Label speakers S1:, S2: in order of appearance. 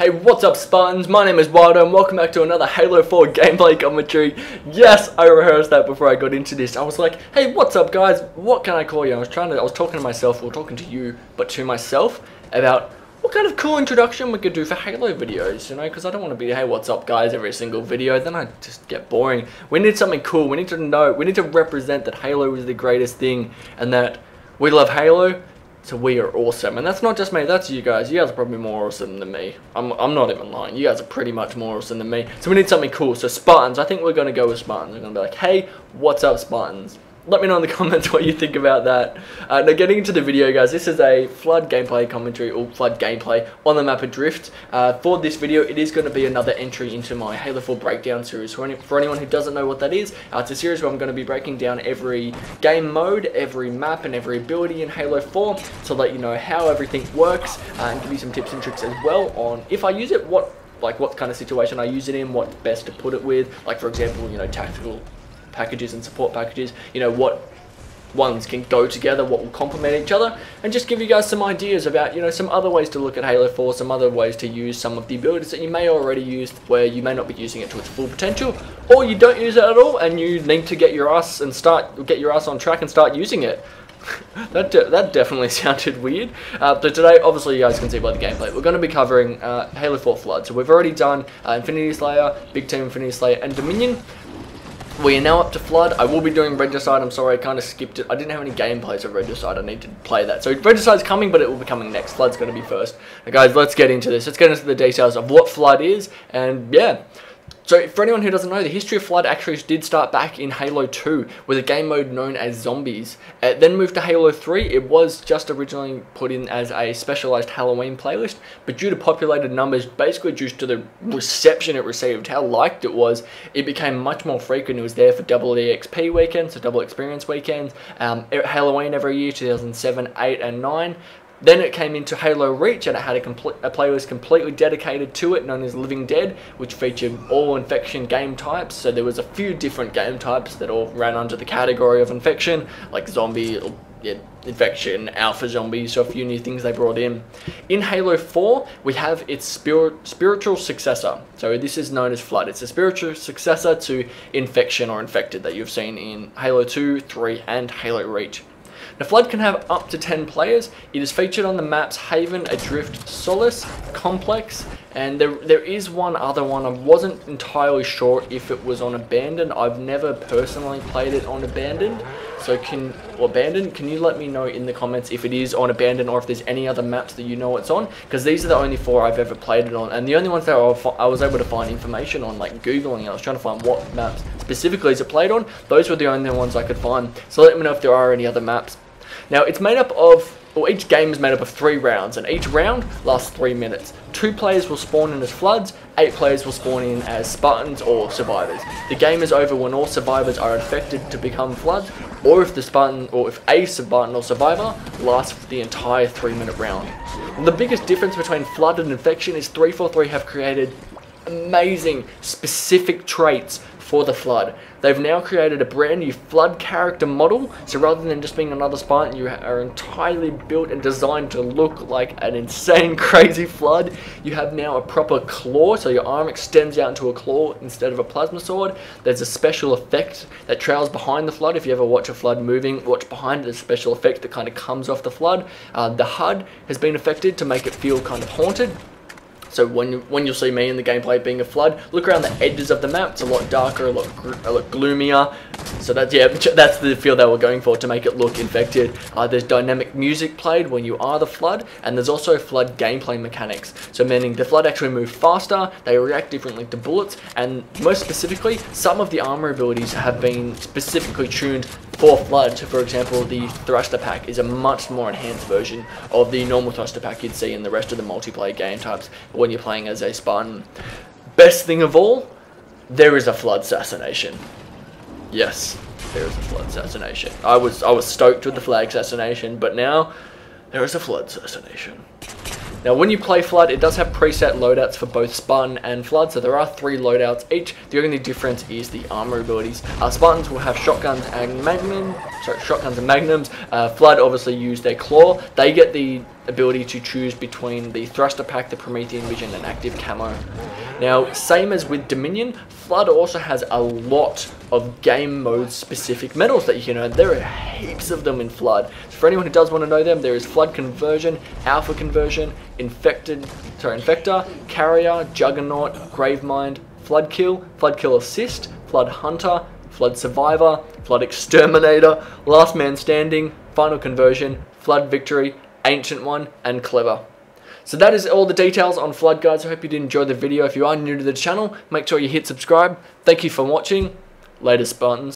S1: Hey, what's up Spartans? My name is Wilder and welcome back to another Halo 4 gameplay commentary. Yes, I rehearsed that before I got into this. I was like, hey, what's up guys? What can I call you? I was talking to myself, or talking to you, but to myself, about what kind of cool introduction we could do for Halo videos, you know, because I don't want to be, hey, what's up guys, every single video, then I just get boring. We need something cool, we need to know, we need to represent that Halo is the greatest thing, and that we love Halo, so we are awesome. And that's not just me, that's you guys. You guys are probably more awesome than me. I'm not even lying. You guys are pretty much more awesome than me. So we need something cool. So Spartans, I think we're going to go with Spartans. We're going to be like, hey, what's up Spartans? Let me know in the comments what you think about that. Now getting into the video guys, this is a Flood gameplay commentary, or Flood gameplay on the map Adrift. For this video, it is going to be another entry into my Halo 4 breakdown series. For anyone who doesn't know what that is, it's a series where I'm going to be breaking down every game mode, every map and every ability in Halo 4 to let you know how everything works, and give you some tips and tricks as well on if I use it, what kind of situation I use it in, what's best to put it with, like for example, you know, tactical packages and support packages, you know, what ones can go together, what will complement each other, and just give you guys some ideas about, you know, some other ways to look at Halo 4, some other ways to use some of the abilities that you may already use where you may not be using it to its full potential, or you don't use it at all and you need to get your ass on track and start using it. that definitely sounded weird. But today, obviously, you guys can see by the gameplay, we're going to be covering Halo 4 Flood. So we've already done Infinity Slayer, Big Team Infinity Slayer, and Dominion. We are now up to Flood. I will be doing Regicide. I'm sorry, I kind of skipped it. I didn't have any gameplays of Regicide. I need to play that. So Regicide's coming, but it will be coming next. Flood's going to be first. Now, guys, let's get into this. Let's get into the details of what Flood is, and yeah. So, for anyone who doesn't know, the history of Flood actually did start back in Halo 2 with a game mode known as Zombies. It then moved to Halo 3. It was just originally put in as a specialized Halloween playlist, but due to populated numbers, basically due to the reception it received, how liked it was, it became much more frequent. It was there for double EXP weekends, so double experience weekends, Halloween every year, 2007, 8 and 9. Then it came into Halo Reach, and it had a playlist completely dedicated to it, known as Living Dead, which featured all infection game types. So there was a few different game types that all ran under the category of infection, like zombie, infection, alpha zombies, so a few new things they brought in. In Halo 4, we have its spiritual successor. So this is known as Flood. It's a spiritual successor to Infection or Infected that you've seen in Halo 2, 3, and Halo Reach. Now, Flood can have up to 10 players. It is featured on the maps Haven, Adrift, Solace, Complex, and there is one other one. I wasn't entirely sure if it was on Abandoned. I've never personally played it on Abandoned. So can you let me know in the comments if it is on Abandoned or if there's any other maps that you know it's on? Because these are the only 4 I've ever played it on, and the only ones that I was able to find information on, like Googling. I was trying to find what maps specifically is it played on. Those were the only ones I could find. So let me know if there are any other maps. Now, it's made up of, or each game is made up of 3 rounds, and each round lasts 3 minutes. 2 players will spawn in as Floods, 8 players will spawn in as Spartans or Survivors. The game is over when all Survivors are infected to become Floods, or if a Spartan or Survivor lasts for the entire 3-minute round. And the biggest difference between Flood and Infection is 343 have created amazing specific traits for the Flood. They've now created a brand new Flood character model, so rather than just being another Spartan, you are entirely built and designed to look like an insane crazy Flood. You have now a proper claw, so your arm extends out into a claw instead of a plasma sword. There's a special effect that trails behind the Flood. If you ever watch a Flood moving, watch behind the special effect that kind of comes off the Flood. The HUD has been affected to make it feel kind of haunted. So when you'll see me in the gameplay being a Flood, look around the edges of the map. It's a lot darker, a lot gloomier. So that's the feel that we're going for, to make it look infected. There's dynamic music played when you are the Flood, and there's also Flood gameplay mechanics. So meaning the Flood actually move faster, they react differently to bullets, and most specifically, some of the armor abilities have been specifically tuned for Flood. So for example, the thruster pack is a much more enhanced version of the normal thruster pack you'd see in the rest of the multiplayer game types when you're playing as a Spartan. Best thing of all, there is a Flood assassination. Yes, there is a Flood assassination. I was stoked with the flag assassination, but now there is a Flood assassination. Now, when you play Flood, it does have preset loadouts for both Spartan and Flood, so there are 3 loadouts each. The only difference is the armor abilities. Spartans will have shotguns and magnums. Flood obviously use their claw. They get the ability to choose between the Thruster Pack, the Promethean Vision, and Active Camo. Now, same as with Dominion, Flood also has a lot of game mode specific medals that you can earn. There are heaps of them in Flood. So for anyone who does want to know them, there is Flood Conversion, Alpha Conversion, Infector, Carrier, Juggernaut, Gravemind, Flood Kill Assist, Flood Hunter, Flood Survivor, Flood Exterminator, Last Man Standing, Final Conversion, Flood Victory, Ancient One, and Clever. So that is all the details on Flood, guys. I hope you did enjoy the video. If you are new to the channel, make sure you hit subscribe. Thank you for watching. Later, Spartans.